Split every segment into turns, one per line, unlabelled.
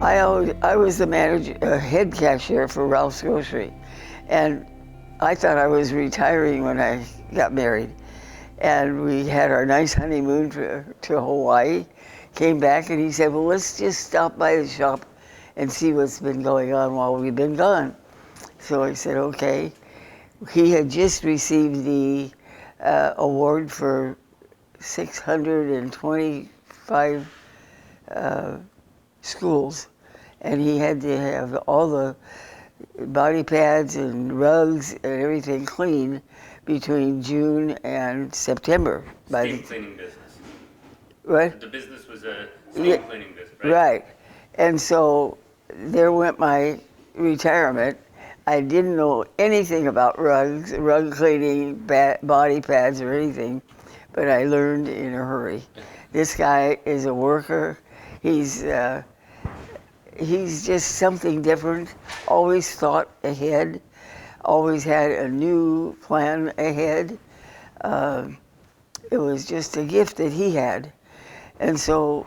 I was the manager, head cashier for Ralph's Grocery, and I thought I was retiring when I got married. And we had our nice honeymoon to Hawaii, came back, and he said, well, let's just stop by the shop and see what's been going on while we've been gone. So I said, okay. He had just received the award for 625 schools, and he had to have all the body pads and rugs and everything clean between June and September.
Steam cleaning business.
What?
The business was a steam cleaning business, right?
Right. And so there went my retirement. I didn't know anything about rugs, rug cleaning, body pads, or anything, but I learned in a hurry. This guy is a worker. He's just something different, always thought ahead, always had a new plan ahead. It was just a gift that he had. And so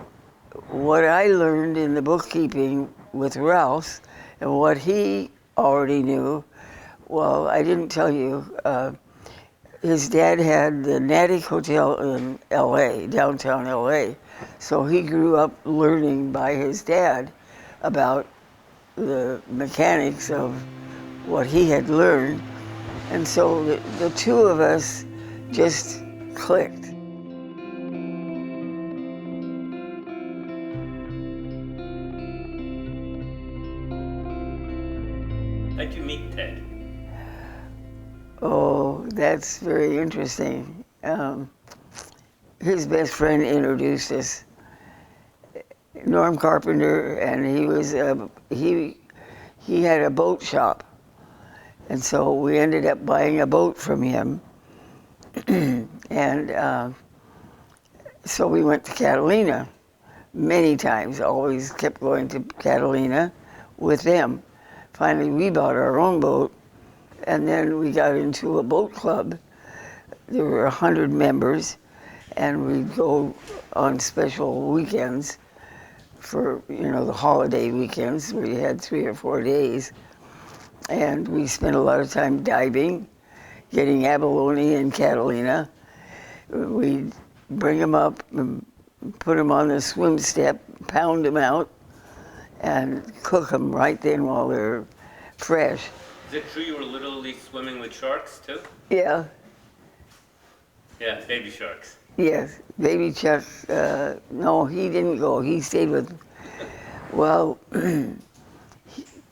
what I learned in the bookkeeping with Ralph and what he already knew, well, I didn't tell you, his dad had the Natick Hotel in LA, downtown LA. So he grew up learning by his dad about the mechanics of what he had learned. And so the two of us just clicked.
How'd you meet Ted?
Oh, that's very interesting. His best friend introduced us, Norm Carpenter, and he had a boat shop, and so we ended up buying a boat from him, and so we went to Catalina many times. Always kept going to Catalina with them. Finally, we bought our own boat, and then we got into a boat club. There were 100 members, and we'd go on special weekends for, the holiday weekends where you had 3 or 4 days. And we spent a lot of time diving, getting abalone in Catalina. We'd bring them up and put them on the swim step, pound them out, and cook them right then while they're fresh.
Is it true you were literally swimming with sharks too?
Yeah.
Yeah, baby sharks.
Yes, baby Chuck, no, he didn't go. He stayed with, well,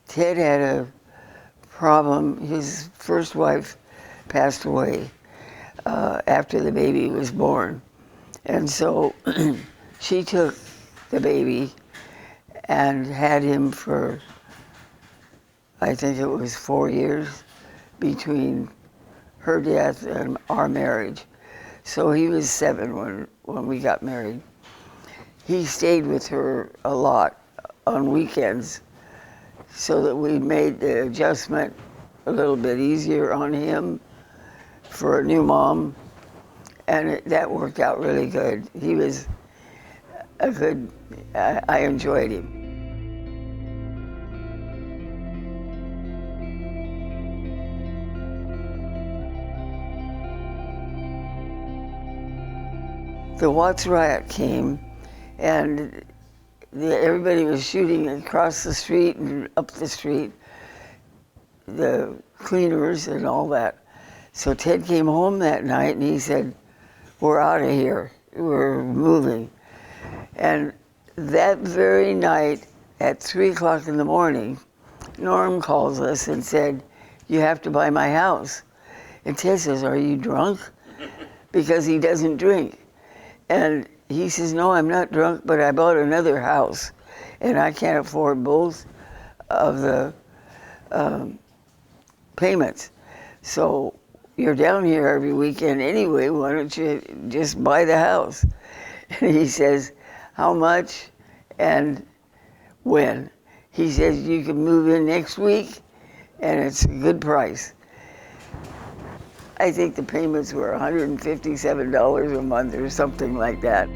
Ted had a problem. His first wife passed away after the baby was born. And so she took the baby and had him for, I think it was 4 years between her death and our marriage. So he was 7 when we got married. He stayed with her a lot on weekends so that we made the adjustment a little bit easier on him for a new mom, and that worked out really good. He was a good, I enjoyed him. The Watts riot came, and everybody was shooting across the street and up the street, the cleaners and all that. So Ted came home that night and he said, we're out of here, we're moving. And that very night at 3 o'clock in the morning, Norm calls us and said, you have to buy my house. And Ted says, are you drunk? Because he doesn't drink. And he says, no, I'm not drunk, but I bought another house, and I can't afford both of the payments. So you're down here every weekend anyway, why don't you just buy the house? And he says, how much and when? He says, you can move in next week, and it's a good price. I think the payments were $157 a month or something like that.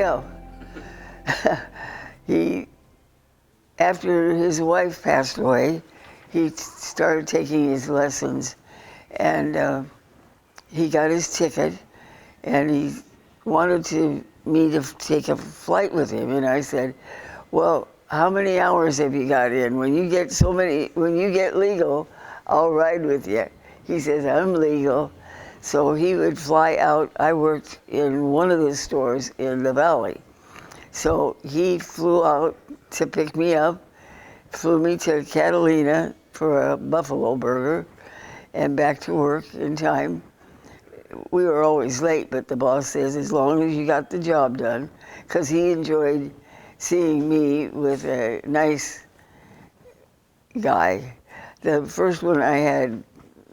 Yeah. He, after his wife passed away, he started taking his lessons, and he got his ticket, and he wanted me to take a flight with him, and I said, well, how many hours have you got in? When you get legal, I'll ride with you. He says, I'm legal. So he would fly out. I worked in one of the stores in the valley. So he flew out to pick me up, flew me to Catalina for a buffalo burger, and back to work in time. We were always late, but the boss says, as long as you got the job done, because he enjoyed seeing me with a nice guy. The first one I had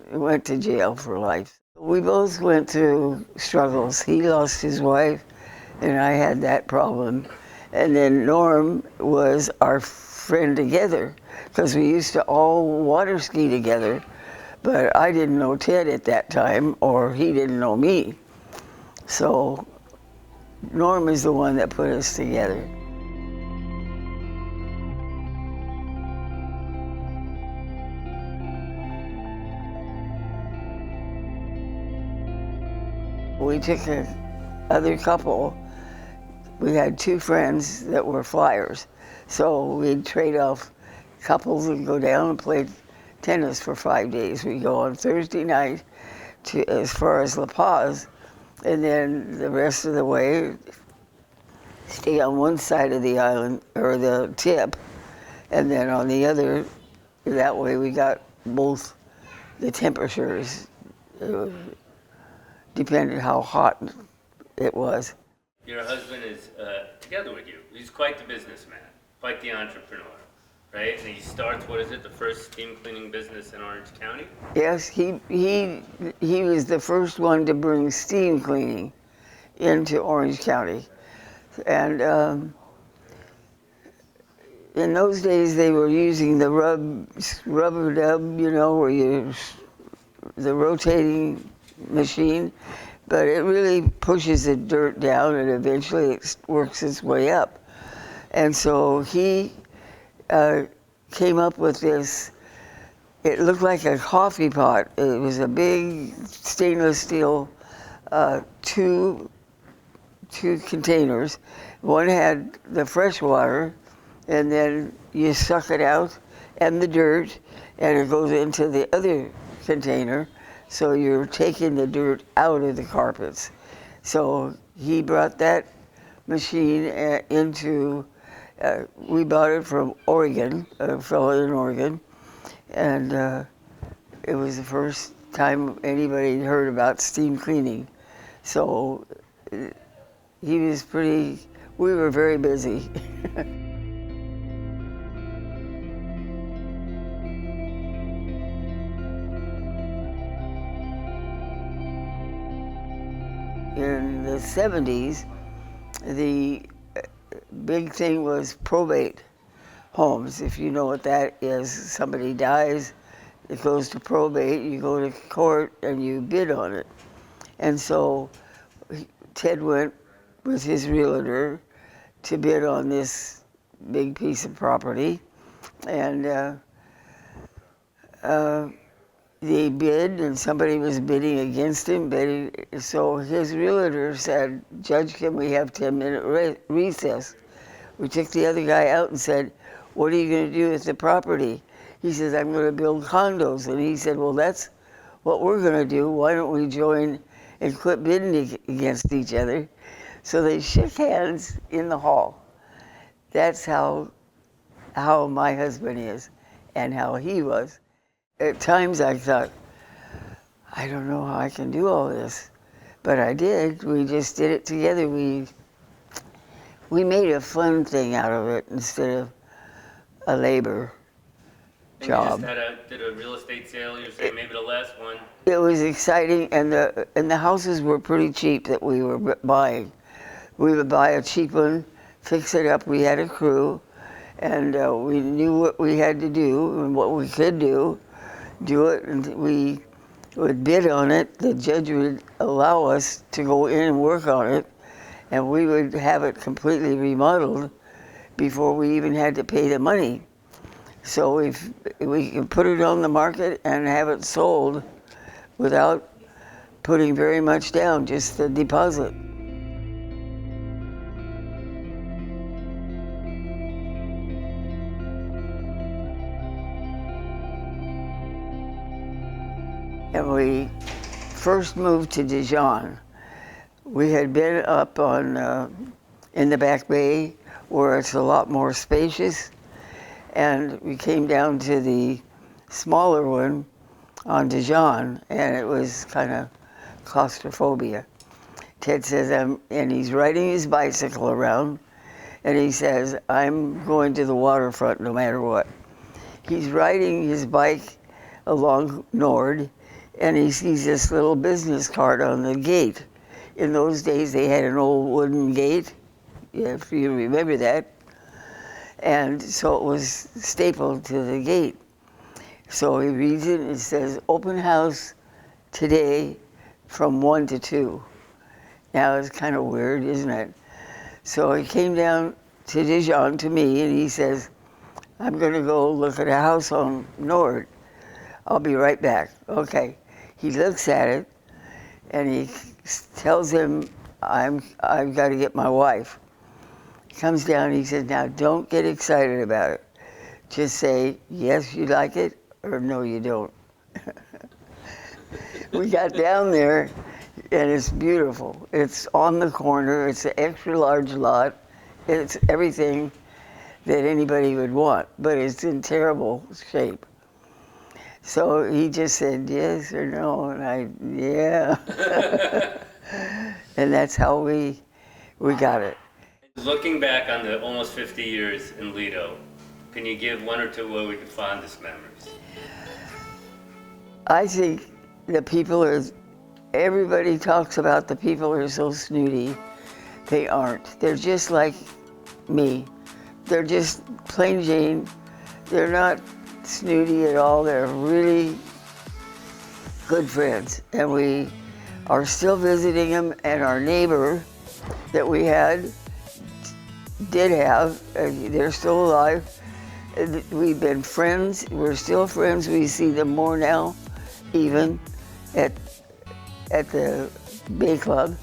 went to jail for life. We both went through struggles. He lost his wife, and I had that problem. And then Norm was our friend together, because we used to all water ski together, but I didn't know Ted at that time, or he didn't know me. So Norm is the one that put us together. We took another couple. We had two friends that were flyers, so we'd trade off couples and go down and play tennis for 5 days. We'd go on Thursday night to as far as La Paz, and then the rest of the way stay on one side of the island, or the tip, and then on the other. That way we got both the temperatures, depending how hot it was.
Your husband is together with you. He's quite the businessman, quite the entrepreneur, right? And he starts, what is it, the first steam cleaning business in Orange County?
Yes, he was the first one to bring steam cleaning into Orange County. And in those days they were using the rubber dub, you know, where the rotating machine, but it really pushes the dirt down and eventually it works its way up. And so he came up with this. It looked like a coffee pot. It was a big stainless steel two containers. One had the fresh water, and then you suck it out, and the dirt, and it goes into the other container. So you're taking the dirt out of the carpets. So he brought that machine into, we bought it from Oregon, a fellow in Oregon, and it was the first time anybody heard about steam cleaning. So he was we were very busy. In the 70s, the big thing was probate homes. If you know what that is, somebody dies, it goes to probate, you go to court and you bid on it. And so Ted went with his realtor to bid on this big piece of property, and they bid, and somebody was bidding against him. So his realtor said, "Judge, can we have 10-minute recess?" We took the other guy out and said, "What are you going to do with the property?" He says, "I'm going to build condos." And he said, "Well, that's what we're going to do. Why don't we join and quit bidding against each other?" So they shook hands in the hall. That's how my husband is and how he was. At times I thought, I don't know how I can do all this, but I did. We just did it together. We made a fun thing out of it instead of a labor job.
You just did a real estate sale, you're saying maybe the last one?
It was exciting, and the houses were pretty cheap that we were buying. We would buy a cheap one, fix it up. We had a crew, and we knew what we had to do and what we could do it, and we would bid on it. The judge would allow us to go in and work on it, and we would have it completely remodeled before we even had to pay the money. So if we can put it on the market and have it sold without putting very much down, just the deposit. And we first moved to Dijon. We had been up on in the Back Bay, where it's a lot more spacious, and we came down to the smaller one on Dijon, and it was kind of claustrophobia. Ted says, and he's riding his bicycle around, and he says, I'm going to the waterfront no matter what. He's riding his bike along Nord, and he sees this little business card on the gate. In those days, they had an old wooden gate, if you remember that. And so it was stapled to the gate. So he reads it and it says, open house today from 1 to 2. Now it's kind of weird, isn't it? So he came down to Dijon to me and he says, I'm going to go look at a house on Nord. I'll be right back. Okay. He looks at it and he tells him, I've got to get my wife. He comes down and he says, now don't get excited about it. Just say, yes, you like it, or no, you don't. We got down there and it's beautiful. It's on the corner. It's an extra large lot. It's everything that anybody would want, but it's in terrible shape. So he just said yes or no, and yeah. And that's how we got it.
Looking back on the almost 50 years in Lido, can you give one or two what would be fondest memories?
I think the people are, everybody talks about the people are so snooty. They aren't. They're just like me. They're just plain Jane. They're not snooty at all. They're really good friends. And we are still visiting them, and our neighbor that we did have, they're still alive. We've been friends. We're still friends. We see them more now, even at the Bay Club,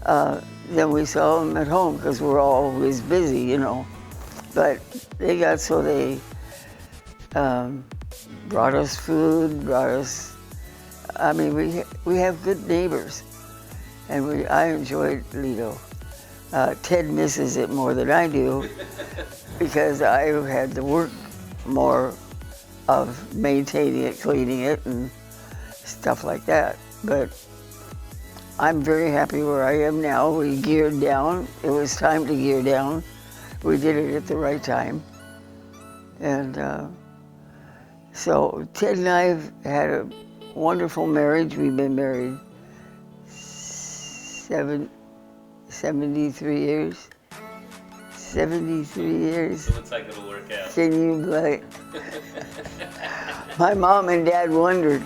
than we saw them at home, because we're always busy, you know. But they got so they brought us food, I mean, we have good neighbors, and I enjoyed Lido. Ted misses it more than I do, because I had to work more of maintaining it, cleaning it, and stuff like that. But I'm very happy where I am now. We geared down. It was time to gear down. We did it at the right time. And so Ted and I have had a wonderful marriage. We've been married 73 years. 73 years.
It looks like it'll work out.
Can you believe? My mom and dad wondered.